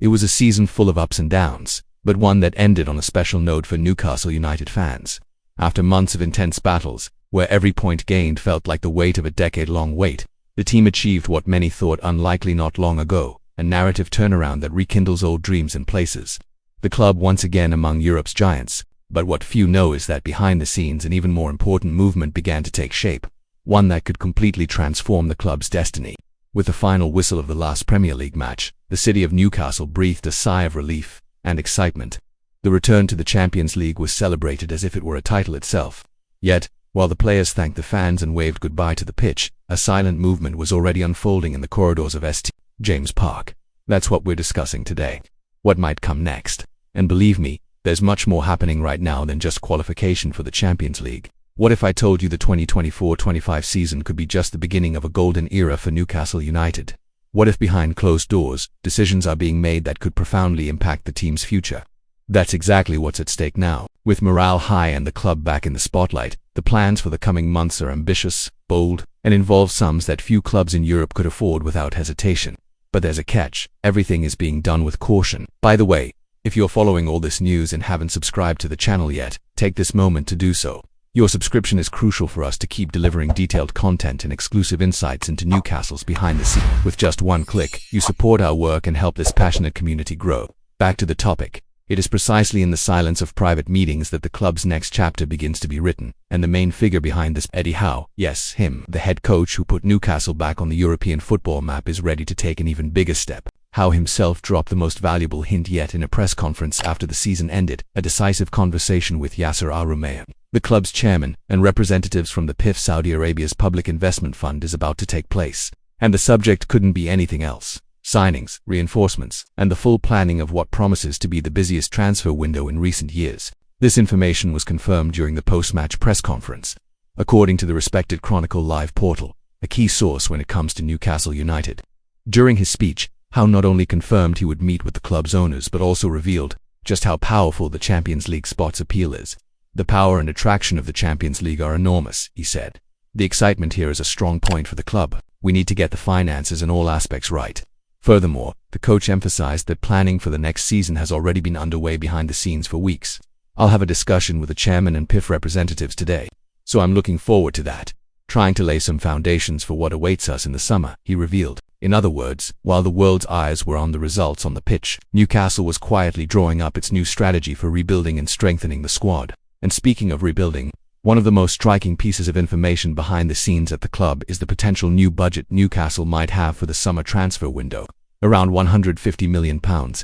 It was a season full of ups and downs, but one that ended on a special note for Newcastle United fans. After months of intense battles, where every point gained felt like the weight of a decade-long wait, the team achieved what many thought unlikely not long ago, a narrative turnaround that rekindles old dreams and places. The club once again among Europe's giants, but what few know is that behind the scenes an even more important movement began to take shape, one that could completely transform the club's destiny. With the final whistle of the last Premier League match, the city of Newcastle breathed a sigh of relief and excitement. The return to the Champions League was celebrated as if it were a title itself. Yet, while the players thanked the fans and waved goodbye to the pitch, a silent movement was already unfolding in the corridors of St. James Park. That's what we're discussing today. What might come next? And believe me, there's much more happening right now than just qualification for the Champions League. What if I told you the 2024-25 season could be just the beginning of a golden era for Newcastle United? What if behind closed doors, decisions are being made that could profoundly impact the team's future? That's exactly what's at stake now. With morale high and the club back in the spotlight, the plans for the coming months are ambitious, bold, and involve sums that few clubs in Europe could afford without hesitation. But there's a catch. Everything is being done with caution. By the way, if you're following all this news and haven't subscribed to the channel yet, take this moment to do so. Your subscription is crucial for us to keep delivering detailed content and exclusive insights into Newcastle's behind the scenes. With just one click, you support our work and help this passionate community grow. Back to the topic. It is precisely in the silence of private meetings that the club's next chapter begins to be written, and the main figure behind this, Eddie Howe, yes, him, the head coach who put Newcastle back on the European football map, is ready to take an even bigger step. Howe himself dropped the most valuable hint yet in a press conference after the season ended, a decisive conversation with Yasser Al-Rumayyan, the club's chairman, and representatives from the PIF, Saudi Arabia's public investment fund, is about to take place. And the subject couldn't be anything else. Signings, reinforcements, and the full planning of what promises to be the busiest transfer window in recent years. This information was confirmed during the post-match press conference. According to the respected Chronicle Live portal, a key source when it comes to Newcastle United. During his speech, Howe not only confirmed he would meet with the club's owners but also revealed just how powerful the Champions League spot's appeal is. The power and attraction of the Champions League are enormous, he said. The excitement here is a strong point for the club. We need to get the finances and all aspects right. Furthermore, the coach emphasized that planning for the next season has already been underway behind the scenes for weeks. I'll have a discussion with the chairman and PIF representatives today, so I'm looking forward to that. Trying to lay some foundations for what awaits us in the summer, he revealed. In other words, while the world's eyes were on the results on the pitch, Newcastle was quietly drawing up its new strategy for rebuilding and strengthening the squad. And speaking of rebuilding, one of the most striking pieces of information behind the scenes at the club is the potential new budget Newcastle might have for the summer transfer window. Around £150 million.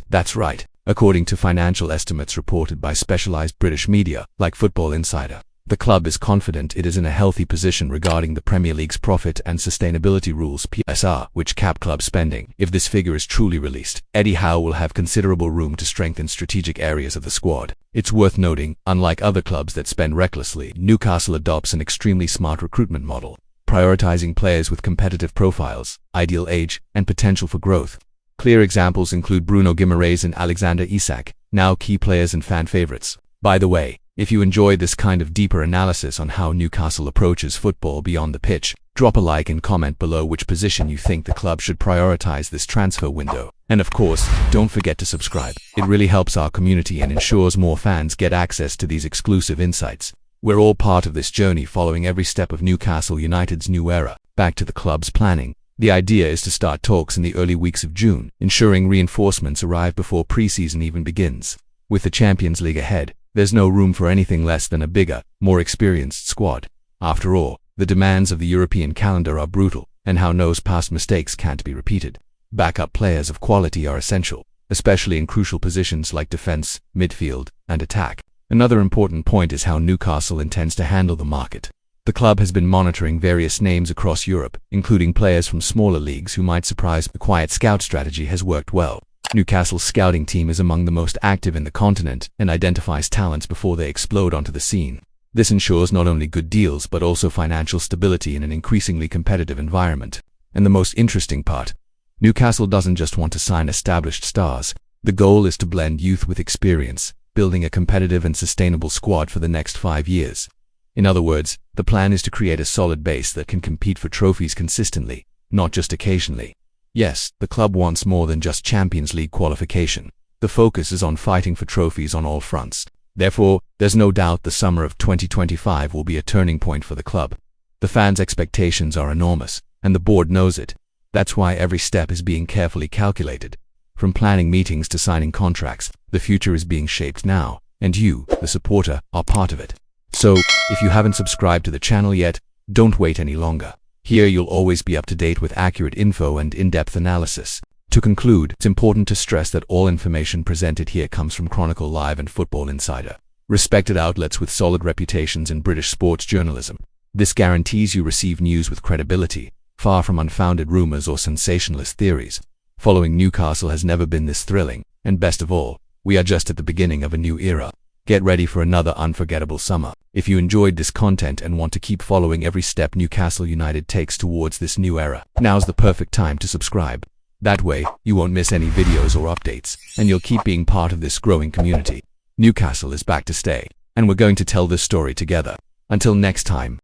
That's right, according to financial estimates reported by specialized British media, like Football Insider. The club is confident it is in a healthy position regarding the Premier League's profit and sustainability rules (PSR), which cap club spending. If this figure is truly released, Eddie Howe will have considerable room to strengthen strategic areas of the squad. It's worth noting, unlike other clubs that spend recklessly, Newcastle adopts an extremely smart recruitment model, prioritizing players with competitive profiles, ideal age, and potential for growth. Clear examples include Bruno Guimaraes and Alexander Isak, now key players and fan favorites. By the way, if you enjoy this kind of deeper analysis on how Newcastle approaches football beyond the pitch, drop a like and comment below which position you think the club should prioritize this transfer window. And of course, don't forget to subscribe. It really helps our community and ensures more fans get access to these exclusive insights. We're all part of this journey, following every step of Newcastle United's new era. Back to the club's planning. The idea is to start talks in the early weeks of June, ensuring reinforcements arrive before pre-season even begins. With the Champions League ahead, there's no room for anything less than a bigger, more experienced squad. After all, the demands of the European calendar are brutal, and Howe knows past mistakes can't be repeated. Backup players of quality are essential, especially in crucial positions like defense, midfield, and attack. Another important point is how Newcastle intends to handle the market. The club has been monitoring various names across Europe, including players from smaller leagues who might surprise. The quiet scout strategy has worked well. Newcastle's scouting team is among the most active in the continent and identifies talents before they explode onto the scene. This ensures not only good deals but also financial stability in an increasingly competitive environment. And the most interesting part, Newcastle doesn't just want to sign established stars. The goal is to blend youth with experience, building a competitive and sustainable squad for the next 5 years. In other words, the plan is to create a solid base that can compete for trophies consistently, not just occasionally. Yes, the club wants more than just Champions League qualification. The focus is on fighting for trophies on all fronts. Therefore, there's no doubt the summer of 2025 will be a turning point for the club. The fans' expectations are enormous, and the board knows it. That's why every step is being carefully calculated. From planning meetings to signing contracts, the future is being shaped now, and you, the supporter, are part of it. So, if you haven't subscribed to the channel yet, don't wait any longer. Here you'll always be up to date with accurate info and in-depth analysis. To conclude, it's important to stress that all information presented here comes from Chronicle Live and Football Insider, respected outlets with solid reputations in British sports journalism. This guarantees you receive news with credibility, far from unfounded rumours or sensationalist theories. Following Newcastle has never been this thrilling, and best of all, we are just at the beginning of a new era. Get ready for another unforgettable summer. If you enjoyed this content and want to keep following every step Newcastle United takes towards this new era, now's the perfect time to subscribe. That way, you won't miss any videos or updates, and you'll keep being part of this growing community. Newcastle is back to stay, and we're going to tell this story together. Until next time,